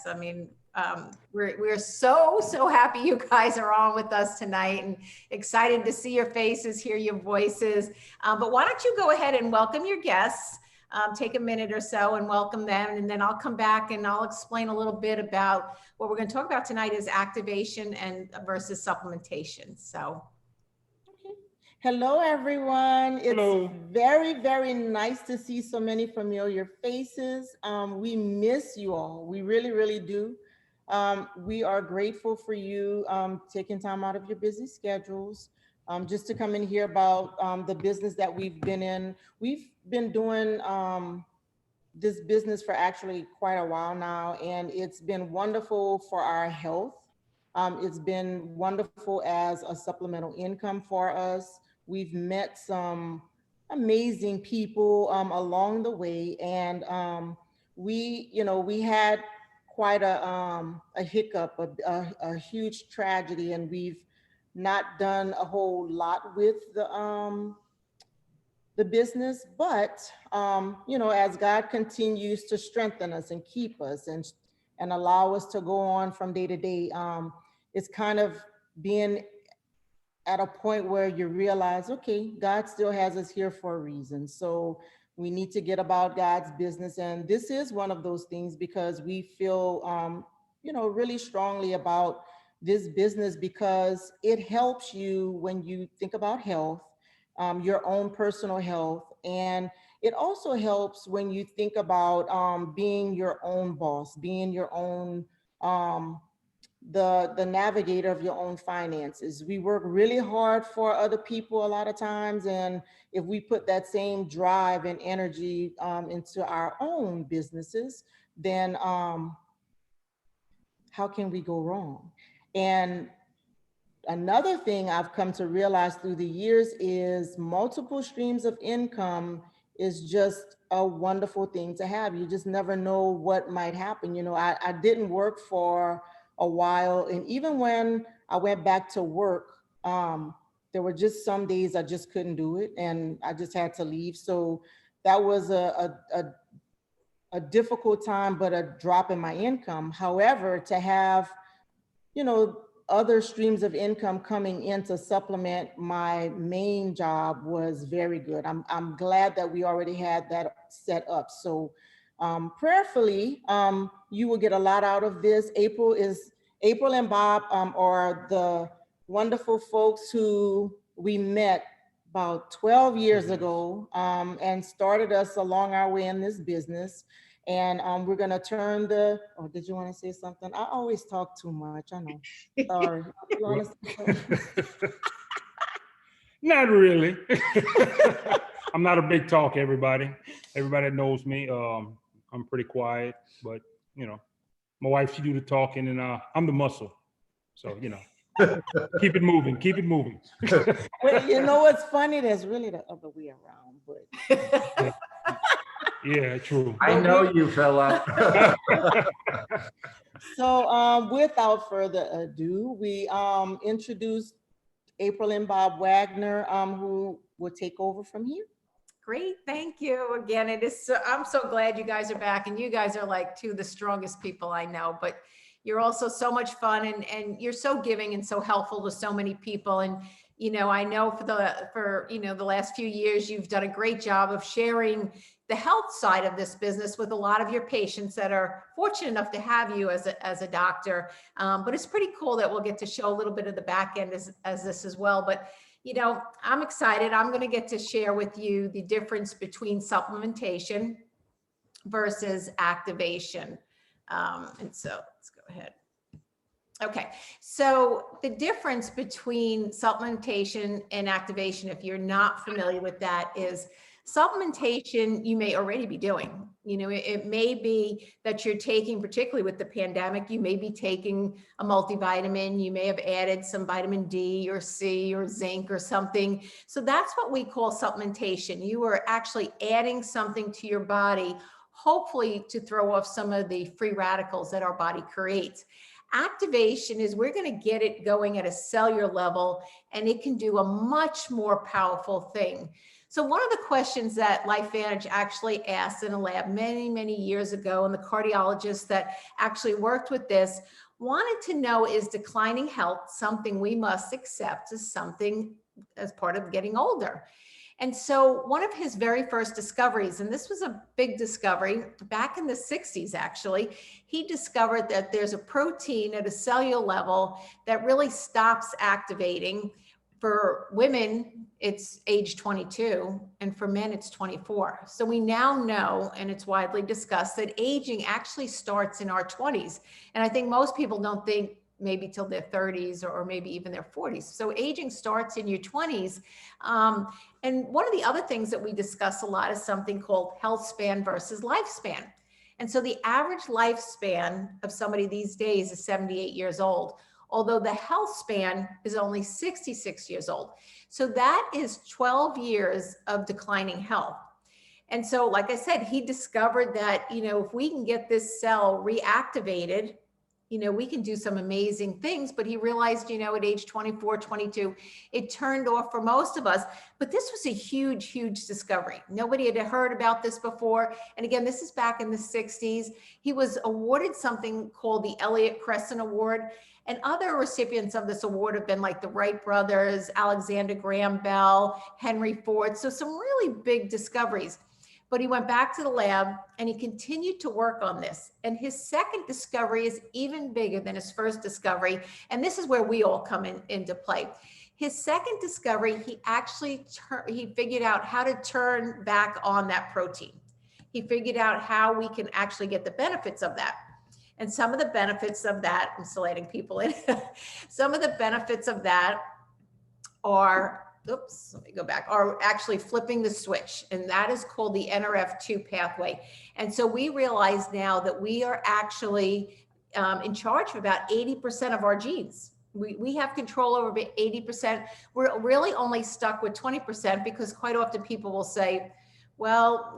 yes. I mean, we're so happy you guys are on with us tonight and excited to see your faces, hear your voices. But why don't you go ahead and welcome your guests? Take a minute or so and welcome them, and then I'll come back and I'll explain a little bit about what we're going to talk about tonight is activation and versus supplementation. So. Hello, everyone. It's Hello. very nice to see so many familiar faces. We miss you all. We really do. We are grateful for you taking time out of your busy schedules just to come and hear about the business that we've been in. We've been doing this business for actually quite a while now, and it's been wonderful for our health. It's been wonderful as a supplemental income for us. We've met some amazing people along the way, and we had quite a hiccup, a huge tragedy, and we've not done a whole lot with the business, but as God continues to strengthen us and keep us and allow us to go on from day to day, it's kind of being at a point where you realize, okay, God still has us here for a reason. So we need to get about God's business. And this is one of those things because we feel, really strongly about this business because it helps you when you think about health, your own personal health. And it also helps when you think about being your own boss, being your own, the navigator of your own finances. We work really hard for other people a lot of times, and if we put that same drive and energy into our own businesses, then how can we go wrong? And another thing I've come to realize through the years is multiple streams of income is just a wonderful thing to have. You just never know what might happen. I didn't work for a while. And even when I went back to work, there were just some days I just couldn't do it and I just had to leave. So that was a difficult time, but a drop in my income. However, to have, other streams of income coming in to supplement my main job was very good. I'm glad that we already had that set up. So prayerfully, you will get a lot out of this. April and Bob are the wonderful folks who we met about 12 years ago and started us along our way in this business. And we're gonna turn oh, did you wanna say something? I always talk too much, I know, sorry. You wanna say something? Not really. I'm not a big talker, everybody. Everybody that knows me, I'm pretty quiet, but my wife, she do the talking and I'm the muscle. So, keep it moving, keep it moving. Well, you know what's funny? There's really the other way around, but. Yeah, true. I know you, Phillip. So without further ado, we introduced April and Bob Wagner, who will take over from here. Great, thank you again. I'm so glad you guys are back, and you guys are like two of the strongest people I know, but you're also so much fun and you're so giving and so helpful to so many people. And I know for the last few years you've done a great job of sharing the health side of this business with a lot of your patients that are fortunate enough to have you as a doctor. But it's pretty cool that we'll get to show a little bit of the back end as this as well. But I'm excited. I'm going to get to share with you the difference between supplementation versus activation. And so let's go ahead. Okay, so the difference between supplementation and activation, if you're not familiar with that, is supplementation you may already be doing. It may be that you're taking, particularly with the pandemic, you may be taking a multivitamin, you may have added some vitamin D or C or zinc or something. So that's what we call supplementation. You are actually adding something to your body, hopefully to throw off some of the free radicals that our body creates. Activation is we're going to get it going at a cellular level, and it can do a much more powerful thing. So one of the questions that LifeVantage actually asked in a lab many, many years ago, and the cardiologist that actually worked with this wanted to know, is declining health something we must accept as something as part of getting older? And so one of his very first discoveries, and this was a big discovery back in the 60s, actually, he discovered that there's a protein at a cellular level that really stops activating. For women, it's age 22, and for men, it's 24. So we now know, and it's widely discussed, that aging actually starts in our 20s. And I think most people don't think maybe till their 30s or maybe even their 40s. So aging starts in your 20s. And one of the other things that we discuss a lot is something called health span versus lifespan. And so the average lifespan of somebody these days is 78 years old, although the health span is only 66 years old. So that is 12 years of declining health. And so, like I said, he discovered that, if we can get this cell reactivated, we can do some amazing things. But he realized, at age 24, 22, it turned off for most of us. But this was a huge, huge discovery. Nobody had heard about this before. And again, this is back in the 60s. He was awarded something called the Elliott Crescent Award. And other recipients of this award have been like the Wright brothers, Alexander Graham Bell, Henry Ford. So some really big discoveries. But he went back to the lab and he continued to work on this. And his second discovery is even bigger than his first discovery. And this is where we all come into play. His second discovery, he actually figured out how to turn back on that protein. He figured out how we can actually get the benefits of that. And some of the benefits of that, I'm still adding people in, some of the benefits of that are, let me go back, are actually flipping the switch. And that is called the NRF2 pathway. And so we realize now that we are actually in charge of about 80% of our genes. We have control over 80%. We're really only stuck with 20% because quite often people will say, well,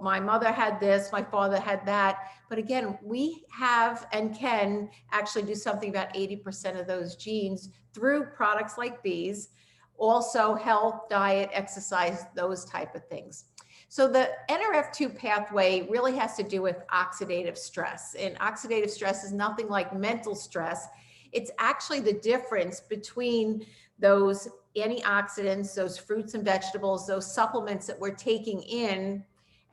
my mother had this, my father had that. But again, we have and can actually do something about 80% of those genes through products like these. Also health, diet, exercise, those type of things. So the NRF2 pathway really has to do with oxidative stress. And oxidative stress is nothing like mental stress. It's actually the difference between those antioxidants, those fruits and vegetables, those supplements that we're taking in,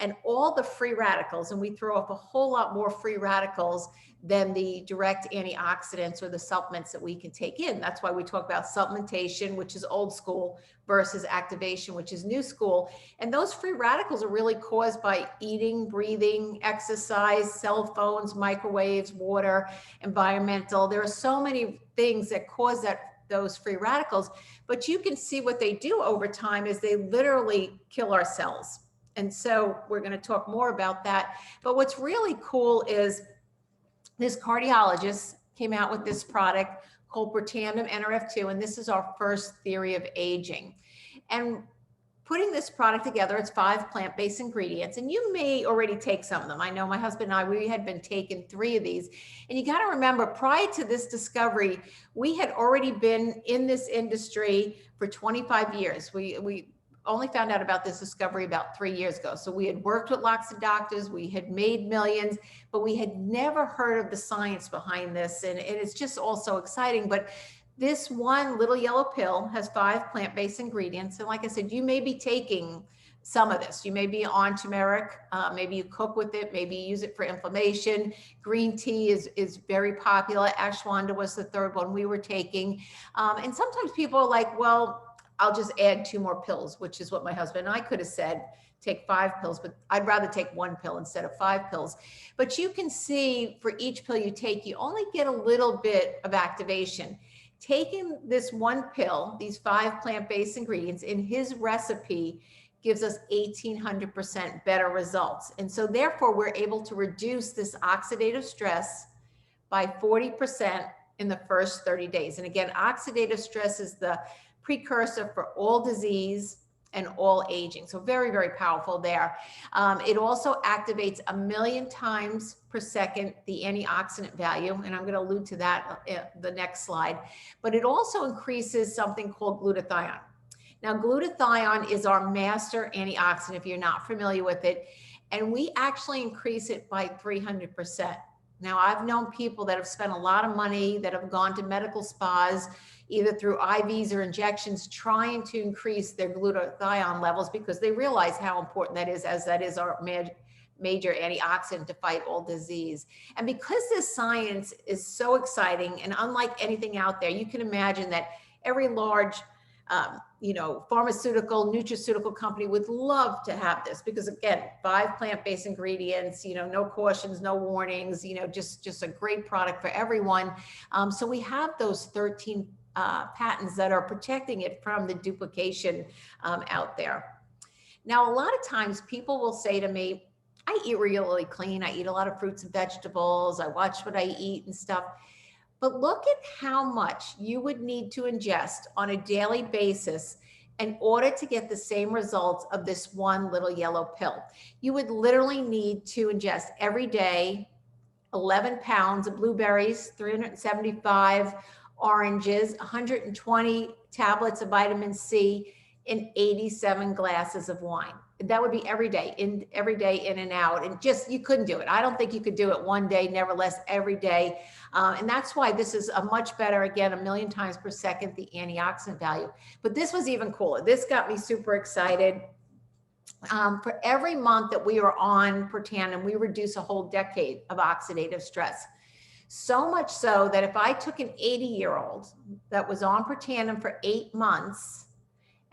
and all the free radicals. And we throw up a whole lot more free radicals than the direct antioxidants or the supplements that we can take in. That's why we talk about supplementation, which is old school, versus activation, which is new school. And those free radicals are really caused by eating, breathing, exercise, cell phones, microwaves, water, environmental. There are so many things that cause those free radicals, but you can see what they do over time is they literally kill our cells. And so we're going to talk more about that. But what's really cool is this cardiologist came out with this product called Protandim NRF2, and this is our first theory of aging. And putting this product together, it's 5 plant-based ingredients, and you may already take some of them. I know my husband and I, we had been taking 3 of these. And you got to remember, prior to this discovery, we had already been in this industry for 25 years. We only found out about this discovery about 3 years ago. So we had worked with lots of doctors, we had made millions, but we had never heard of the science behind this. And it's just all so exciting. But this one little yellow pill has 5 plant-based ingredients. And like I said, you may be taking some of this. You may be on turmeric, maybe you cook with it, maybe you use it for inflammation. Green tea is very popular. Ashwagandha was the third one we were taking. And sometimes people are like, well, I'll just add 2 more pills, which is what my husband and I could have said, take 5 pills, but I'd rather take 1 pill instead of 5 pills. But you can see for each pill you take, you only get a little bit of activation. Taking this 1 pill, these 5 plant-based ingredients in his recipe gives us 1,800% better results. And so therefore we're able to reduce this oxidative stress by 40% in the first 30 days. And again, oxidative stress is the precursor for all disease and all aging. So very, very powerful there. It also activates 1,000,000 times per second the antioxidant value, and I'm going to allude to that the next slide. But it also increases something called glutathione. Now, glutathione is our master antioxidant, if you're not familiar with it, and we actually increase it by 300%. Now, I've known people that have spent a lot of money, that have gone to medical spas, either through IVs or injections, trying to increase their glutathione levels because they realize how important that is, as that is our major antioxidant to fight all disease. And because this science is so exciting and unlike anything out there, you can imagine that every large pharmaceutical, nutraceutical company would love to have this because, again, 5 plant-based ingredients, no cautions, no warnings, just a great product for everyone. So we have those 13 patents that are protecting it from the duplication out there. Now, a lot of times people will say to me, I eat really clean. I eat a lot of fruits and vegetables. I watch what I eat and stuff. But look at how much you would need to ingest on a daily basis in order to get the same results of this one little yellow pill. You would literally need to ingest every day 11 pounds of blueberries, 375 oranges, 120 tablets of vitamin C, and 87 glasses of wine. That would be every day in and out. And just, you couldn't do it. I don't think you could do it one day, nevertheless, every day. And that's why this is a much better, again, 1,000,000 times per second, the antioxidant value. But this was even cooler. This got me super excited. For every month that we are on Protandim, we reduce a whole decade of oxidative stress. So much so that if I took an 80-year-old that was on Protandim for 8 months,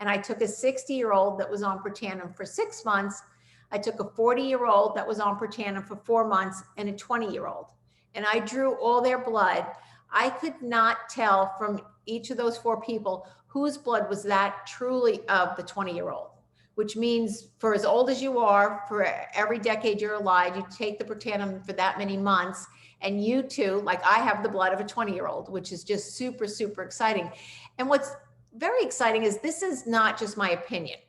and I took a 60-year-old that was on Protandim for 6 months, I took a 40-year-old that was on Protandim for 4 months, and a 20-year-old. And I drew all their blood. I could not tell from each of those 4 people whose blood was that truly of the 20-year-old, which means for as old as you are, for every decade you're alive, you take the Protandim for that many months, and you too, like I have the blood of a 20-year-old, which is just super, super exciting. And what's very exciting is this is not just my opinion.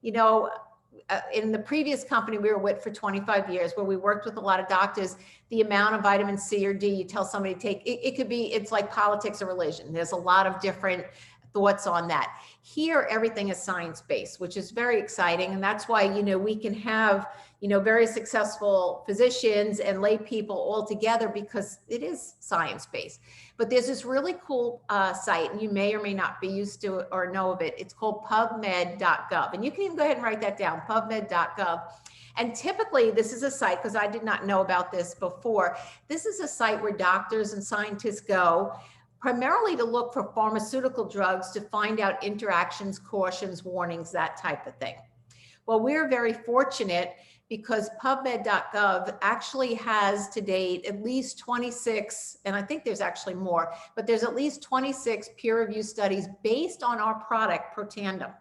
In the previous company we were with for 25 years, where we worked with a lot of doctors, the amount of vitamin C or D you tell somebody to take, it's like politics or religion. There's a lot of different thoughts on that. Here, everything is science-based, which is very exciting. And that's why, we can have, very successful physicians and lay people all together because it is science-based. But there's this really cool site, and you may or may not be used to it or know of it. It's called PubMed.gov. And you can even go ahead and write that down, PubMed.gov. And typically this is a site, because I did not know about this before, this is a site where doctors and scientists go primarily to look for pharmaceutical drugs to find out interactions, cautions, warnings, that type of thing. Well, we're very fortunate because PubMed.gov actually has to date at least 26, and I think there's actually more, but there's at least 26 peer-reviewed studies based on our product, Protandim.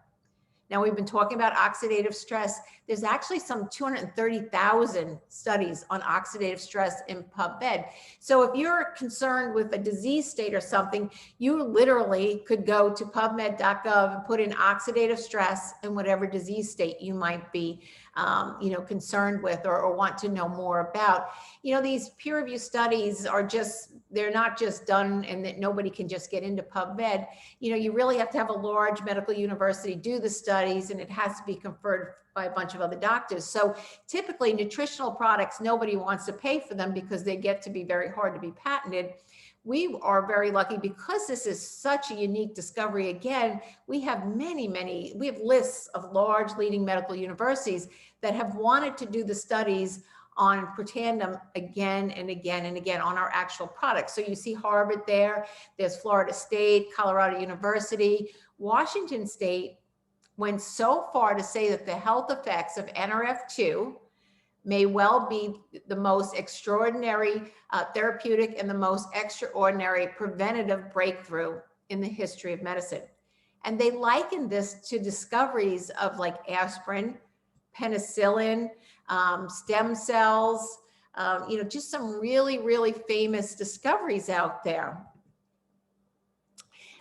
Now, we've been talking about oxidative stress. There's actually some 230,000 studies on oxidative stress in PubMed. So if you're concerned with a disease state or something, you literally could go to PubMed.gov and put in oxidative stress and whatever disease state you might be concerned with or want to know more about. These peer review studies are they're not just done and that nobody can just get into PubMed. You really have to have a large medical university do the studies, and it has to be conferred by a bunch of other doctors. So typically nutritional products, nobody wants to pay for them because they get to be very hard to be patented. We are very lucky because this is such a unique discovery. Again, we have we have lists of large leading medical universities that have wanted to do the studies on Protandim again and again and again on our actual products. So you see Harvard there's Florida State, Colorado University, Washington State went so far to say that the health effects of NRF2 may well be the most extraordinary therapeutic and the most extraordinary preventative breakthrough in the history of medicine. And they liken this to discoveries of like aspirin, penicillin, stem cells, just some really, really famous discoveries out there.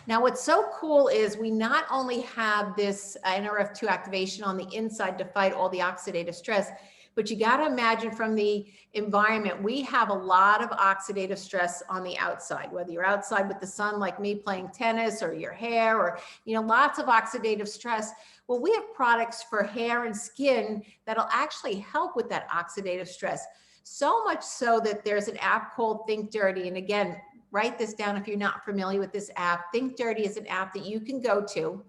Now, what's so cool is we not only have this NRF2 activation on the inside to fight all the oxidative stress, But you got to imagine from the environment, we have a lot of oxidative stress on the outside, whether you're outside with the sun like me playing tennis, or your hair, or, you know, lots of oxidative stress. Well, we have products for hair and skin that'll actually help with that oxidative stress. So much so that there's an app called Think Dirty. And again, write this down if you're not familiar with this app. Think Dirty is an app that you can go to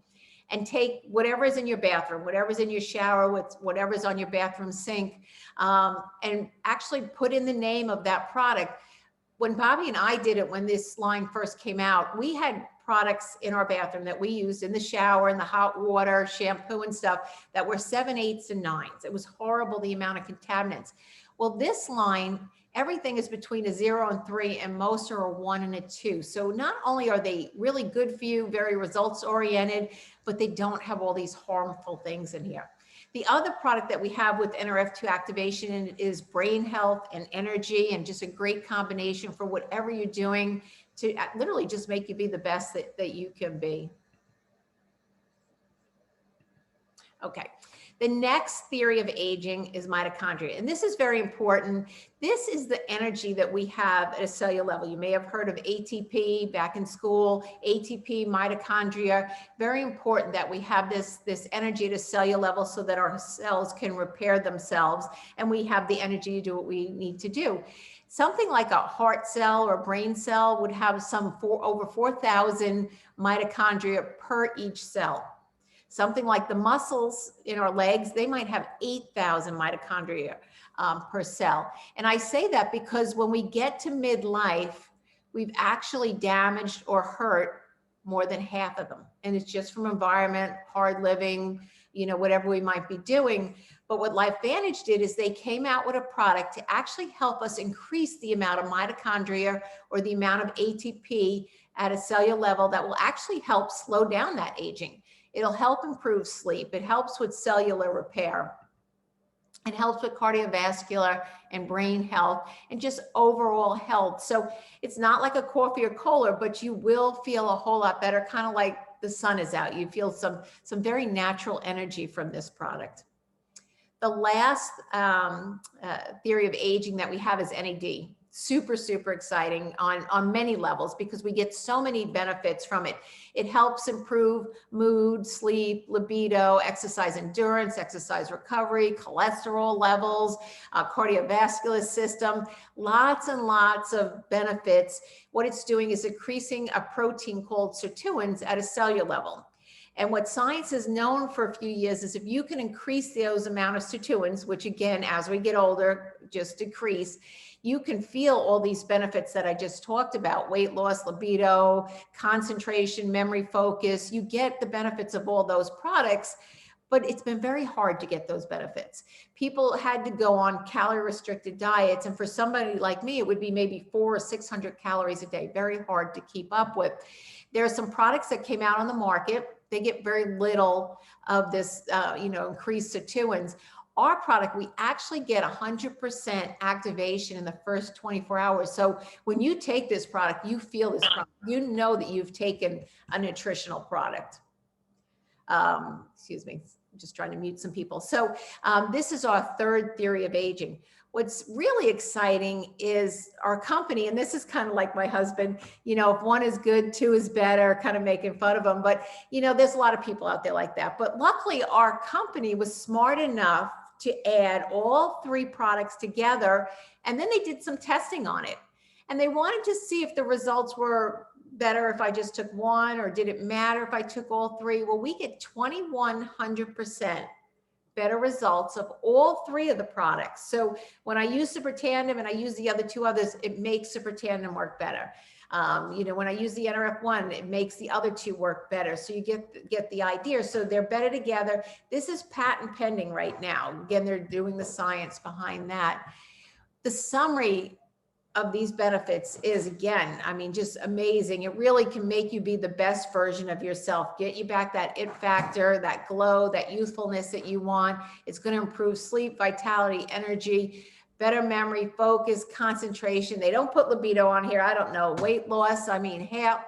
and take whatever's in your bathroom, whatever's in your shower, whatever's on your bathroom sink, and actually put in the name of that product. When Bobby and I did it, when this line first came out, we had products in our bathroom that we used in the shower, in the hot water, shampoo and stuff that were 7, 8s, and 9s. It was horrible, the amount of contaminants. Well, this line, everything is between a 0 and 3, and most are a 1 and a 2. So not only are they really good for you, very results oriented, but they don't have all these harmful things in here. The other product that we have with NRF2 activation is brain health and energy, and just a great combination for whatever you're doing to literally just make you be the best that you can be. Okay. The next theory of aging is mitochondria. And this is very important. This is the energy that we have at a cellular level. You may have heard of ATP back in school, ATP, mitochondria. Very important that we have this energy at a cellular level so that our cells can repair themselves and we have the energy to do what we need to do. Something like a heart cell or brain cell would have over 4,000 mitochondria per each cell. Something like the muscles in our legs, they might have 8,000 mitochondria per cell. And I say that because when we get to midlife, we've actually damaged or hurt more than half of them. And it's just from environment, hard living, you know, whatever we might be doing. But what LifeVantage did is they came out with a product to actually help us increase the amount of mitochondria or the amount of ATP at a cellular level that will actually help slow down that aging. It'll help improve sleep. It helps with cellular repair. It helps with cardiovascular and brain health and just overall health. So it's not like a coffee or cola, but you will feel a whole lot better, kind of like the sun is out. You feel some very natural energy from this product. The last theory of aging that we have is NAD. Super, super exciting on many levels because we get so many benefits from it. It helps improve mood, sleep, libido, exercise endurance, exercise recovery, cholesterol levels, cardiovascular system, lots and lots of benefits. What it's doing is increasing a protein called sirtuins at a cellular level. And what science has known for a few years is if you can increase those amount of sirtuins, which again, as we get older, just decrease, you can feel all these benefits that I just talked about: weight loss, libido, concentration, memory, focus. You get the benefits of all those products, but it's been very hard to get those benefits. People had to go on calorie restricted diets. And for somebody like me, it would be maybe 400 or 600 calories a day, very hard to keep up with. There are some products that came out on the market. They get very little of this, increased sirtuins. Our product, we actually get 100% activation in the first 24 hours. So when you take this product, you feel this product, you know that you've taken a nutritional product. Excuse me, I'm just trying to mute some people. So this is our third theory of aging. What's really exciting is our company, and this is kind of like my husband, you know, if one is good, two is better, kind of making fun of them. But, you know, there's a lot of people out there like that. But luckily, our company was smart enough to add all three products together. And then they did some testing on it. And they wanted to see if the results were better if I just took one, or did it matter if I took all three? Well, we get 2,100% better results of all three of the products. So when I use Protandim and I use the other two others, it makes Protandim work better. When I use the NRF1, it makes the other two work better. So you get the idea. So they're better together. This is patent pending right now. Again, they're doing the science behind that. The summary of these benefits is, again, I mean, just amazing. It really can make you be the best version of yourself, get you back that it factor, that glow, that youthfulness that you want. It's going to improve sleep, vitality, energy, better memory, focus, concentration. They don't put libido on here. I don't know. Weight loss. I mean,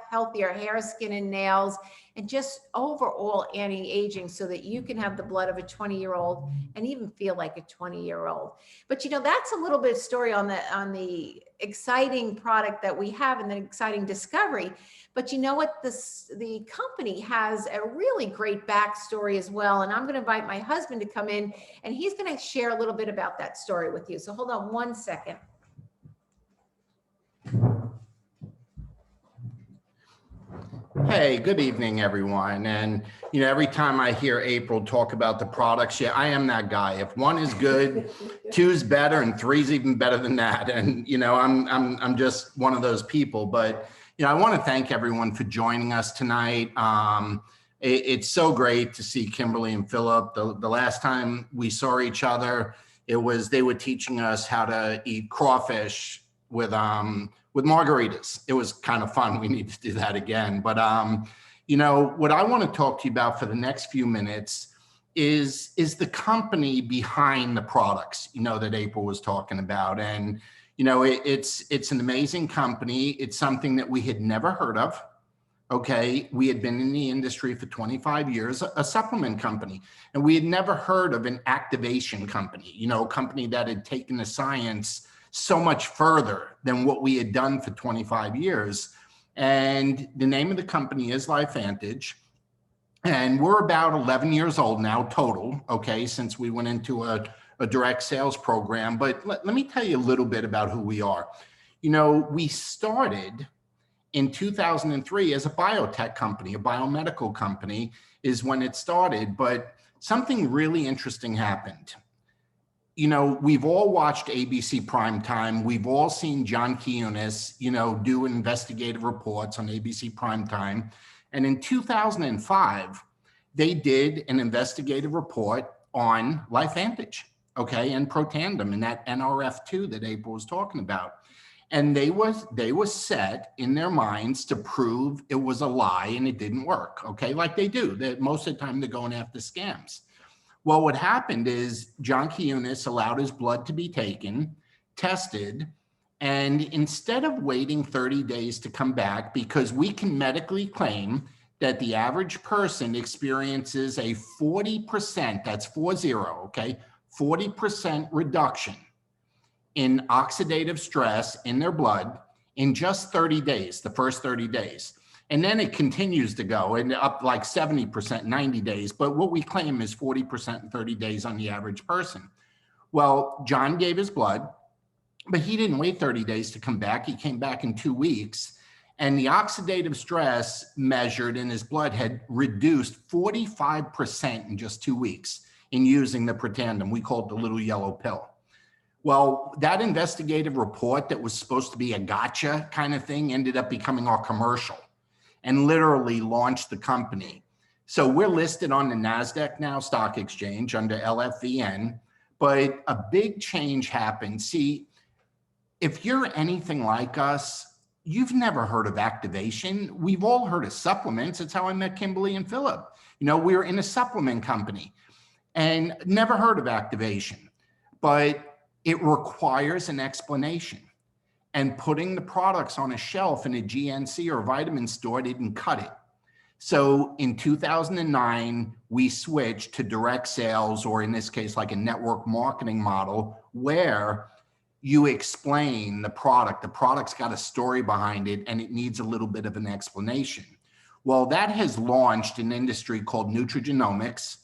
healthier hair, skin, and nails. and just overall anti-aging so that you can have the blood of a 20-year-old and even feel like a 20-year-old. But you know, that's a little bit of story on the exciting product that we have and the exciting discovery. But you know what, the company has a really great backstory as well. And I'm going to invite my husband to come in and he's going to share a little bit about that story with you. So hold on one second. Hey, good evening, everyone. And, you know, every time I hear April talk about the products, yeah, I am that guy. If one is good, two's better, and three's even better than that. And, you know, I'm just one of those people. But, you know, I want to thank everyone for joining us tonight. It's so great to see Kimberly and Philip. The last time we saw each other, they were teaching us how to eat crawfish with margaritas. It was kind of fun. We need to do that again. But, you know, what I want to talk to you about for the next few minutes is the company behind the products, you know, that April was talking about. And, you know, it's an amazing company. It's something that we had never heard of. Okay. We had been in the industry for 25 years, a supplement company, and we had never heard of an activation company, you know, a company that had taken the science so much further than what we had done for 25 years. And the name of the company is LifeVantage. And we're about 11 years old now total, okay, since we went into a direct sales program. But let me tell you a little bit about who we are. You know, we started in 2003 as a biotech company, a biomedical company is when it started, but something really interesting happened. You know, we've all watched ABC Primetime. We've all seen John Quiñones, you know, do investigative reports on ABC Primetime. And in 2005, they did an investigative report on LifeVantage, okay, and Protandim and that NRF2 that April was talking about. And they were set in their minds to prove it was a lie and it didn't work, okay, like they do. That most of the time they're going after scams. Well, what happened is John Quiñones allowed his blood to be taken, tested, and instead of waiting 30 days to come back, because we can medically claim that the average person experiences a 40%, that's 40, okay, 40% reduction in oxidative stress in their blood in just 30 days, the first 30 days. And then it continues to go and up like 70%, 90 days. But what we claim is 40% in 30 days on the average person. Well, John gave his blood, but he didn't wait 30 days to come back. He came back in 2 weeks. And the oxidative stress measured in his blood had reduced 45% in just 2 weeks in using the Protandim. We call it the little yellow pill. Well, that investigative report that was supposed to be a gotcha kind of thing ended up becoming our commercial and literally launched the company. So we're listed on the NASDAQ now, stock exchange under LFVN, but a big change happened. See, if you're anything like us, you've never heard of activation. We've all heard of supplements. It's how I met Kimberly and Philip. You know, we were in a supplement company and never heard of activation, but it requires an explanation. And putting the products on a shelf in a GNC or a vitamin store didn't cut it. So in 2009, we switched to direct sales, or in this case, like a network marketing model where you explain the product. The product's got a story behind it and it needs a little bit of an explanation. Well, that has launched an industry called nutrigenomics.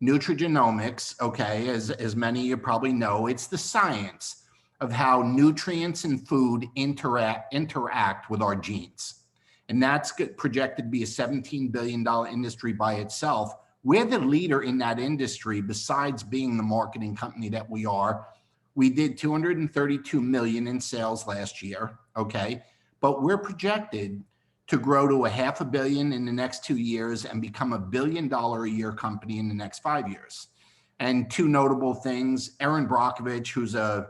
Nutrigenomics, okay, as many of you probably know, it's the science of how nutrients and food interact with our genes. And that's projected to be a $17 billion industry by itself. We're the leader in that industry besides being the marketing company that we are. We did 232 million in sales last year, okay? But we're projected to grow to $500 million in the next 2 years and become $1 billion a year company in the next 5 years. And two notable things, Erin Brockovich, who's a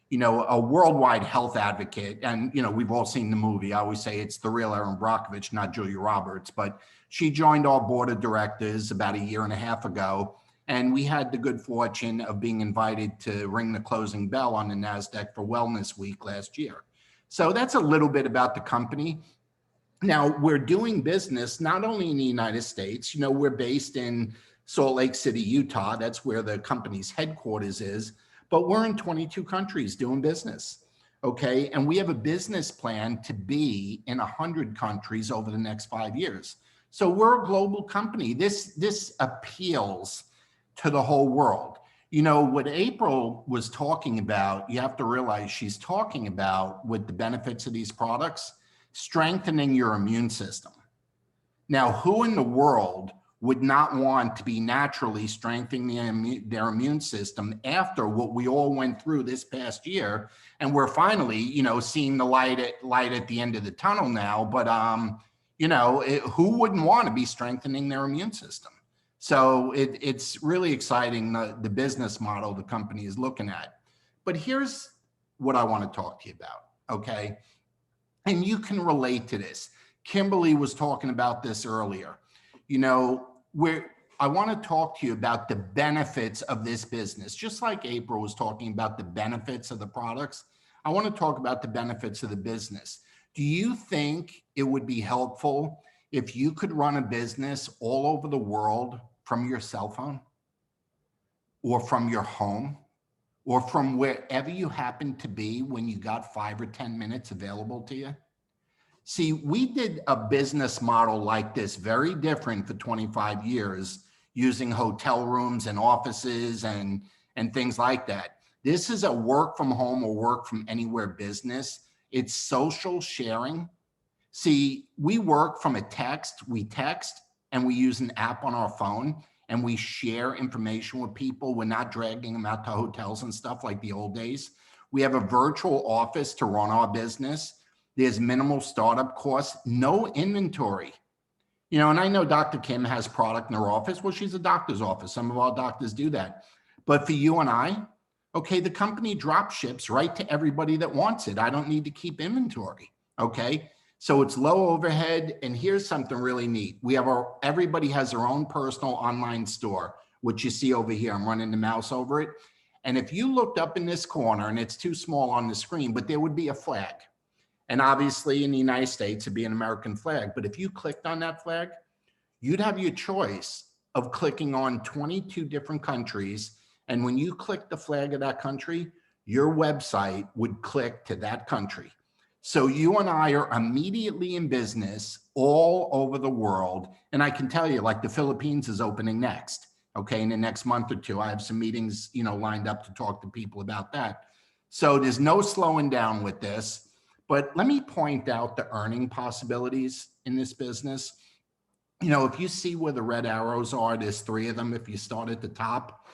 worldwide health advocate. And, you know, we've all seen the movie. I always say it's the real Erin Brockovich, not Julia Roberts, but she joined our board of directors about 1.5 years ago. And we had the good fortune of being invited to ring the closing bell on the NASDAQ for Wellness Week last year. So that's a little bit about the company. Now, we're doing business not only in the United States, we're based in Salt Lake City, Utah. That's where the company's headquarters is, but we're in 22 countries doing business. Okay. And we have a business plan to be in 100 countries over the next 5 years. So we're a global company. This appeals to the whole world. What April was talking about, you have to realize she's talking about with the benefits of these products, strengthening your immune system. Now, who in the world would not want to be naturally strengthening their immune system after what we all went through this past year? And we're finally, seeing the light at the end of the tunnel now. But, who wouldn't want to be strengthening their immune system? So it's really exciting, the business model the company is looking at. But here's what I want to talk to you about, okay? And you can relate to this. Kimberly was talking about this earlier. I want to talk to you about the benefits of this business. Just like April was talking about the benefits of the products, I want to talk about the benefits of the business. Do you think it would be helpful if you could run a business all over the world from your cell phone or from your home or from wherever you happen to be when you got 5 or 10 minutes available to you? See, we did a business model like this, very different for 25 years, using hotel rooms and offices and things like that. This is a work from home or work from anywhere business. It's social sharing. See, we work from we text and we use an app on our phone and we share information with people. We're not dragging them out to hotels and stuff like the old days. We have a virtual office to run our business. There's minimal startup costs, no inventory. And I know Dr. Kim has product in her office. Well, she's a doctor's office. Some of our doctors do that. But for you and I, okay, the company drop ships right to everybody that wants it. I don't need to keep inventory, okay? So it's low overhead. And here's something really neat. Everybody has their own personal online store, which you see over here. I'm running the mouse over it. And if you looked up in this corner, and it's too small on the screen, but there would be a flag. And obviously in the United States, it'd be an American flag. But if you clicked on that flag, you'd have your choice of clicking on 22 different countries. And when you click the flag of that country, your website would click to that country. So you and I are immediately in business all over the world. And I can tell you, like, the Philippines is opening next, okay, in the next month or two. I have some meetings, lined up to talk to people about that. So there's no slowing down with this. But let me point out the earning possibilities in this business. If you see where the red arrows are, there's 3 of them if you start at the top.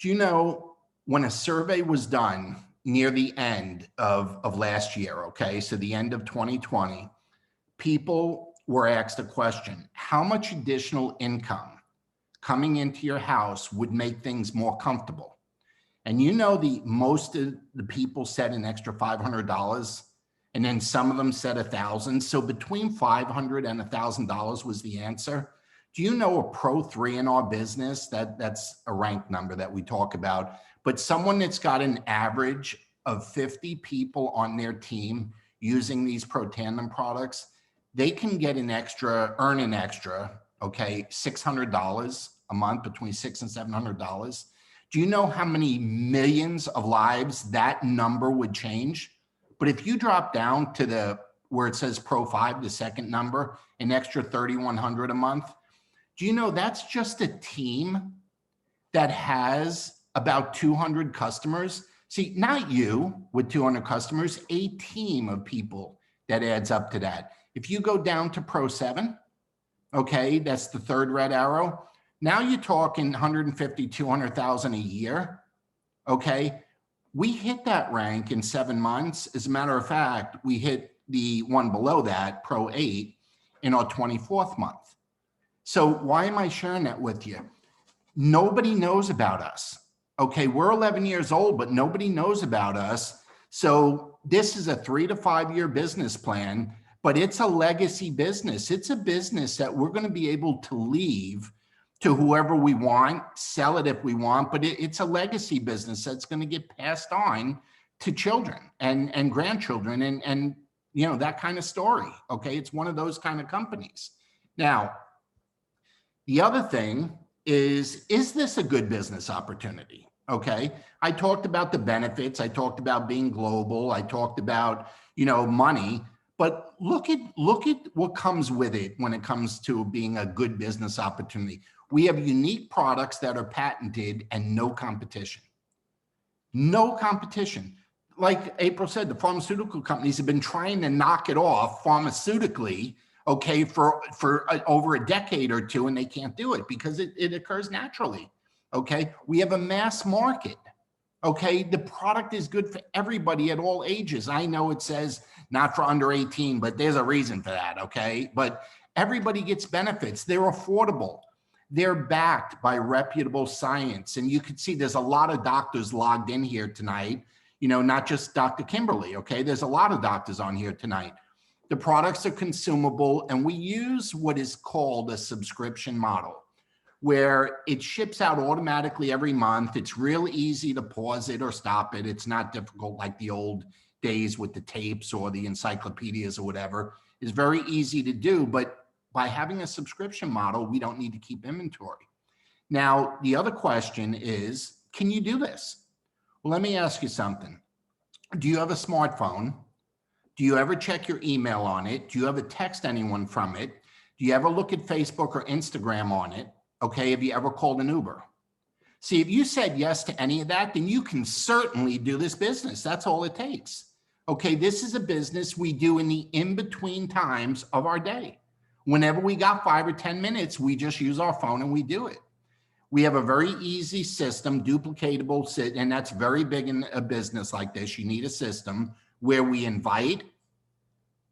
Do you know when a survey was done near the end of last year, okay, so the end of 2020, people were asked a question: how much additional income coming into your house would make things more comfortable? And most of the people said an extra $500, and then some of them said $1,000. So between $500 and $1,000 was the answer. Do you know a Pro 3 in our business? That's a ranked number that we talk about, but someone that's got an average of 50 people on their team using these Protandim products, they can earn an extra, okay, $600 a month, between $600 and $700. Do you know how many millions of lives that number would change? But if you drop down to where it says Pro 5, the second number, an extra $3,100 a month, do you know that's just a team that has about 200 customers? See, not you with 200 customers, a team of people that adds up to that. If you go down to Pro 7, okay, that's the third red arrow. Now you're talking 150, 200,000 a year, okay? We hit that rank in 7 months. As a matter of fact, we hit the one below that, Pro 8, in our 24th month. So why am I sharing that with you? Nobody knows about us. Okay, we're 11 years old, but nobody knows about us. So this is a 3 to 5 year business plan, but it's a legacy business. It's a business that we're going to be able to leave to whoever we want, sell it if we want, but it's a legacy business that's going to get passed on to children and grandchildren and you know, that kind of story. Okay. It's one of those kind of companies. Now, the other thing is this a good business opportunity? Okay. I talked about the benefits. I talked about being global. I talked about, you know, money, but look at what comes with it when it comes to being a good business opportunity. We have unique products that are patented and no competition. No competition. Like April said, the pharmaceutical companies have been trying to knock it off pharmaceutically, okay, for over a decade or two, and they can't do it because it occurs naturally. Okay, we have a mass market. Okay, the product is good for everybody at all ages. I know it says not for under 18, but there's a reason for that. Okay, but everybody gets benefits. They're affordable. They're backed by reputable science. And you can see there's a lot of doctors logged in here tonight, you know, not just Dr. Kimberly. Okay, there's a lot of doctors on here tonight. The products are consumable, and we use what is called a subscription model, where it ships out automatically every month. It's real easy to pause it or stop it. It's not difficult like the old days with the tapes or the encyclopedias or whatever. It's very easy to do, but by having a subscription model, we don't need to keep inventory. Now, the other question is, can you do this? Well, let me ask you something. Do you have a smartphone? Do you ever check your email on it? Do you ever text anyone from it? Do you ever look at Facebook or Instagram on it? Okay, have you ever called an Uber? See, if you said yes to any of that, then you can certainly do this business. That's all it takes. Okay, this is a business we do in the in-between times of our day. Whenever we got 5 or 10 minutes, we just use our phone and we do it. We have a very easy system, duplicatable, and that's very big in a business like this. You need a system where we invite,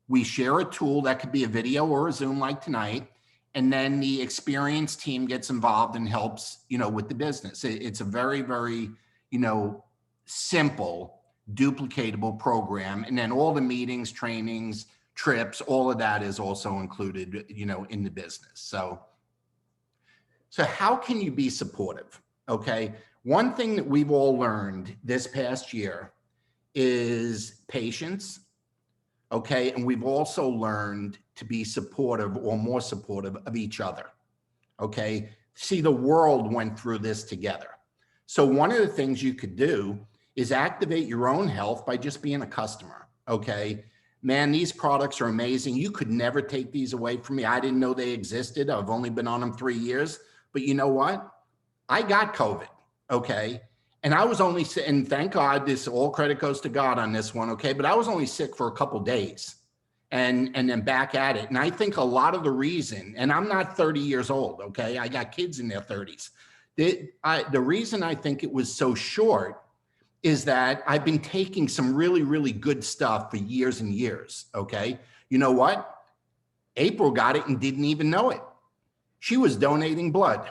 we share a tool that could be a video or a Zoom like tonight, and then the experienced team gets involved and helps, you know, with the business. It's a very, very, you know, simple, duplicatable program. And then all the meetings, trainings, trips, all of that is also included, you know, in the business. So how can you be supportive? Okay. One thing that we've all learned this past year is patience. Okay. And we've also learned to be supportive or more supportive of each other. Okay. See, the world went through this together. So one of the things you could do is activate your own health by just being a customer. Okay. Man, these products are amazing. You could never take these away from me. I didn't know they existed. I've only been on them 3 years, but you know what? I got COVID. Okay. And I was only sick, and thank God, this all credit goes to God on this one. Okay. But I was only sick for a couple of days and then back at it. And I think a lot of the reason, and I'm not 30 years old. Okay. I got kids in their 30s. The reason I think it was so short is that I've been taking some really, really good stuff for years and years. Okay. You know what? April got it and didn't even know it. She was donating blood.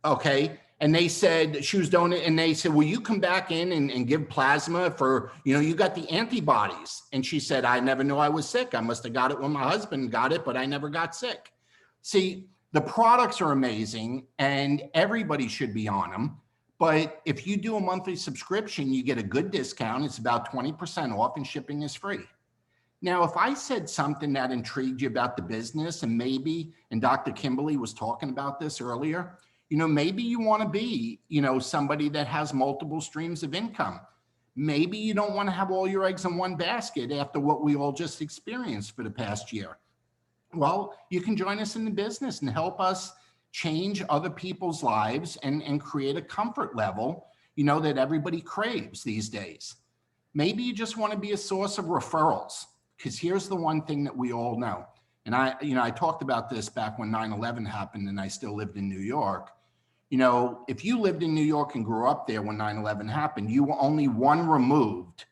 Okay. And they said she was donating, and they said, will you come back in and give plasma for, you know, you got the antibodies. And she said, I never knew I was sick. I must have got it when my husband got it, but I never got sick. See, the products are amazing and everybody should be on them. But if you do a monthly subscription, you get a good discount. It's about 20% off and shipping is free. Now, if I said something that intrigued you about the business, and maybe, and Dr. Kimberly was talking about this earlier, you know, maybe you want to be, you know, somebody that has multiple streams of income. Maybe you don't want to have all your eggs in one basket after what we all just experienced for the past year. Well, you can join us in the business and help us change other people's lives and create a comfort level, you know, that everybody craves these days. Maybe you just want to be a source of referrals, because here's the one thing that we all know. And I talked about this back when 9/11 happened and I still lived in New York. You know, if you lived in New York and grew up there when 9/11 happened, you were only one removed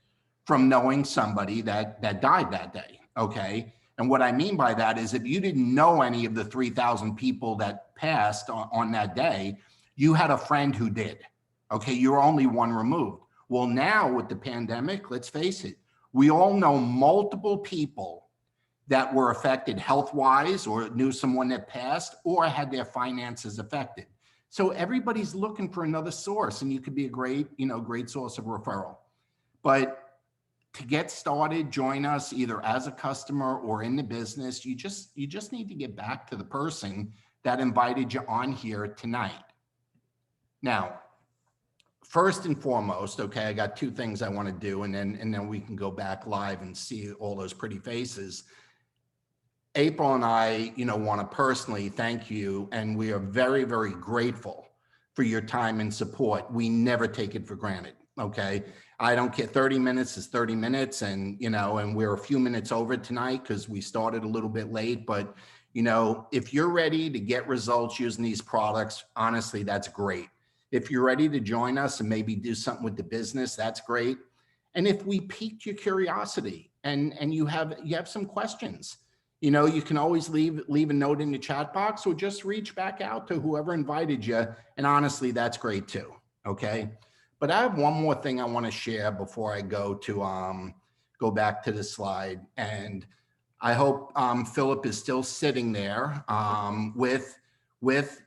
from knowing somebody that died that day. Okay. And what I mean by that is if you didn't know any of the 3,000 people that passed on that day, you had a friend who did. Okay, you're only one removed. Well, now with the pandemic, let's face it, we all know multiple people that were affected health-wise or knew someone that passed or had their finances affected. So everybody's looking for another source, and you could be a great source of referral. But to get started, join us either as a customer or in the business. You just need to get back to the person that invited you on here tonight. Now, first and foremost, okay, I got two things I want to do, and then we can go back live and see all those pretty faces. April and I, want to personally thank you, and we are very, very grateful for your time and support. We never take it for granted, okay? I don't care, 30 minutes is 30 minutes, and, and we're a few minutes over tonight because we started a little bit late, but, if you're ready to get results using these products, honestly, that's great. If you're ready to join us and maybe do something with the business, that's great. And if we piqued your curiosity and you have some questions, you can always leave a note in the chat box or just reach back out to whoever invited you. And honestly, that's great too. Okay. But I have one more thing I want to share before I go back to the slide. And I hope Philip is still sitting there with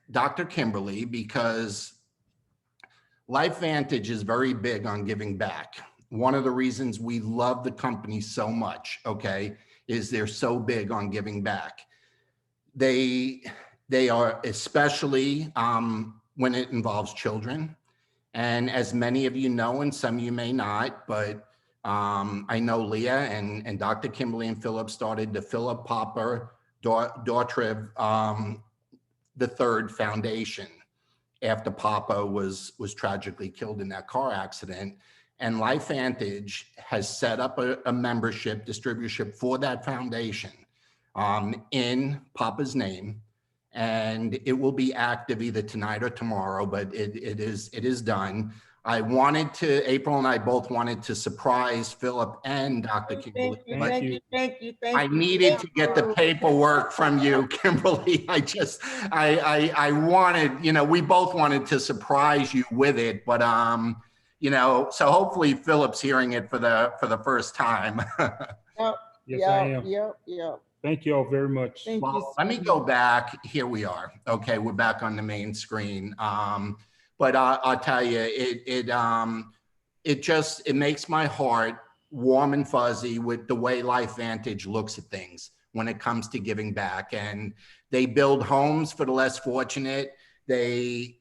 Dr. Kimberly, because LifeVantage is very big on giving back. One of the reasons we love the company so much, okay, is they're so big on giving back. They are, especially when it involves children. And as many of you know, and some of you may not, but I know Leah and Dr. Kimberly and Philip started the Phillip Dauterive the third foundation after Papa was tragically killed in that car accident. And LifeVantage has set up a membership distributorship for that foundation in Papa's name. And it will be active either tonight or tomorrow, but it is done. April and I both wanted to surprise Philip and Dr. Kimberly. Thank you. I needed to get the paperwork from you, Kimberly. I wanted, we both wanted to surprise you with it, but so hopefully Philip's hearing it for the first time. Yes, I am. Yep. Thank you all very much. Well, let me go back. Here we are. Okay, we're back on the main screen. But I'll tell you, it makes my heart warm and fuzzy with the way LifeVantage looks at things when it comes to giving back. And they build homes for the less fortunate. They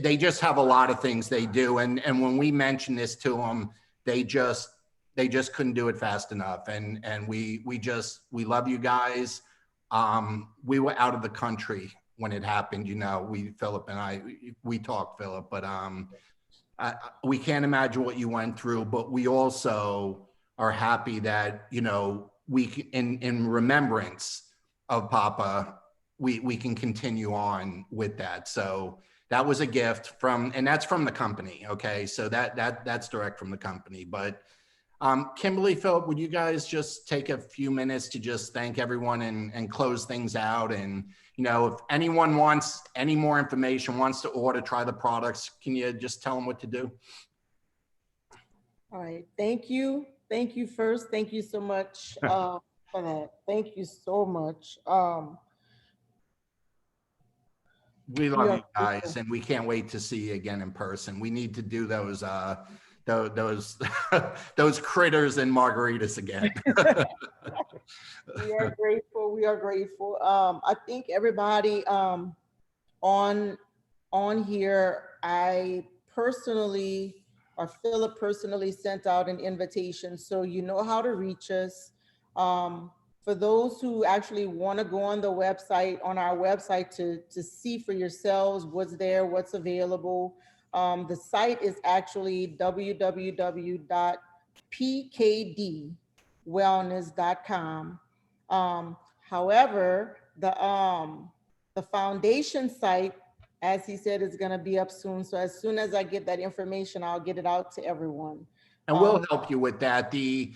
just have a lot of things they do. And when we mentioned this to them, they just couldn't do it fast enough. And we love you guys. We were out of the country when it happened, Philip and I, we talked, Philip, but we can't imagine what you went through, but we also are happy that, we can, in remembrance of Papa, we can continue on with that. So that was a gift and that's from the company. Okay. So that's direct from the company, but Kimberly, Philip, would you guys just take a few minutes to just thank everyone and close things out? And, if anyone wants any more information, wants to order, try the products, can you just tell them what to do? All right. Thank you. Thank you first. Thank you so much for that. Thank you so much. We love you guys, and we can't wait to see you again in person. We need to do those those critters and margaritas again. We are grateful. I think everybody on here, I personally, or Philip personally, sent out an invitation, so you know how to reach us. For those who actually want to go on the website, on our website, to see for yourselves what's there, what's available. The site is actually www.pkdwellness.com. However, the foundation site, as he said, is going to be up soon. So as soon as I get that information, I'll get it out to everyone. And we'll help you with that. The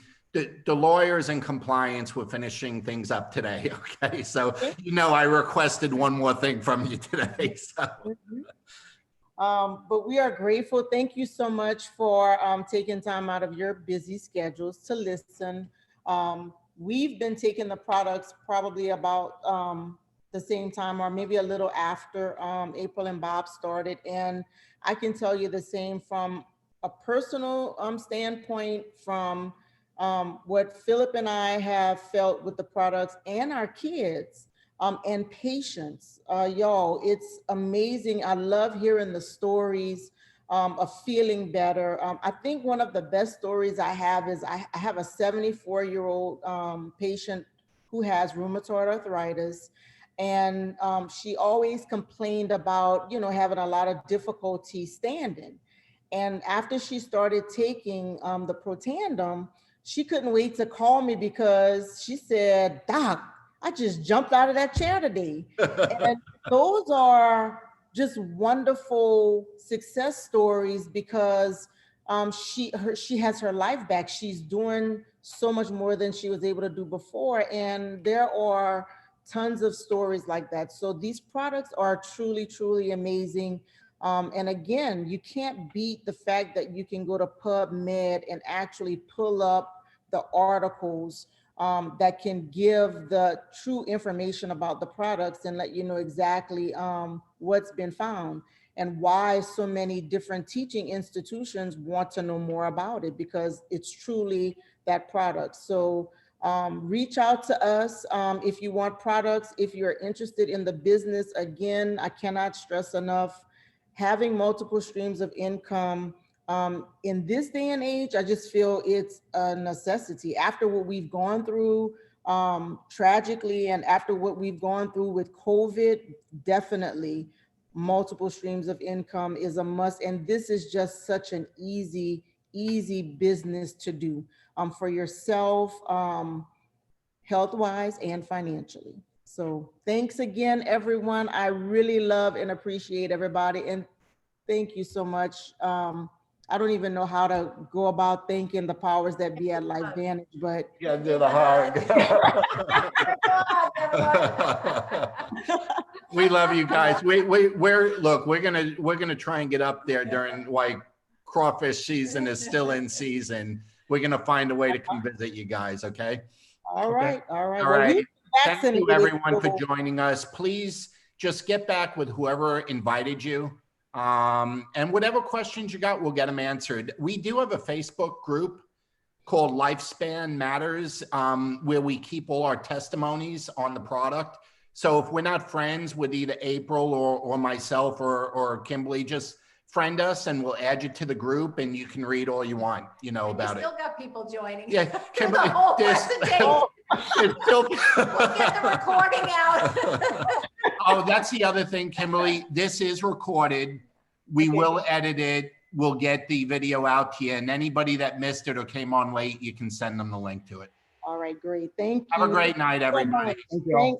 lawyers and compliance were finishing things up today. Okay. So, I requested one more thing from you today. So. But we are grateful. Thank you so much for taking time out of your busy schedules to listen. We've been taking the products probably about the same time, or maybe a little after April and Bob started. And I can tell you the same from a personal standpoint, from What Philip and I have felt with the products and our kids, and patients, y'all, it's amazing. I love hearing the stories of feeling better. I think one of the best stories I have is I have a 74-year-old patient who has rheumatoid arthritis. And she always complained about, having a lot of difficulty standing. And after she started taking the Protandim, she couldn't wait to call me because she said, "Doc, I just jumped out of that chair today." And those are just wonderful success stories because she has her life back. She's doing so much more than she was able to do before. And there are tons of stories like that. So these products are truly, truly amazing. And again, you can't beat the fact that you can go to PubMed and actually pull up the articles that can give the true information about the products and let you know exactly what's been found and why so many different teaching institutions want to know more about it, because it's truly that product. So reach out to us if you want products, if you're interested in the business. Again, I cannot stress enough, having multiple streams of income in this day and age, I just feel it's a necessity. After what we've gone through tragically, and after what we've gone through with COVID, definitely multiple streams of income is a must. And this is just such an easy business to do for yourself, health-wise and financially. So thanks again, everyone. I really love and appreciate everybody. And thank you so much. I don't even know how to go about thanking the powers that be at LifeVantage, but Yeah, do the hug. We love you guys. We're gonna try and get up there during like crawfish season is still in season. We're gonna find a way to come visit you guys. Okay. All right. All right. Thank you, Vaccinated, everyone, for so- joining us. Please just get back with whoever invited you. And whatever questions you got, we'll get them answered. We do have a Facebook group called Lifespan Matters, where we keep all our testimonies on the product. So if we're not friends with either April or myself or Kimberly, just friend us and we'll add you to the group and you can read all you want, about it. Still got people joining. Yeah, Kimberly, the whole there's- presentation. it's still- We'll get the recording out. Oh, that's the other thing, Kimberly. This is recorded. We will edit it. We'll get the video out to you. And anybody that missed it or came on late, you can send them the link to it. All right, great. Thank you. Have a great night, everybody. Thanks.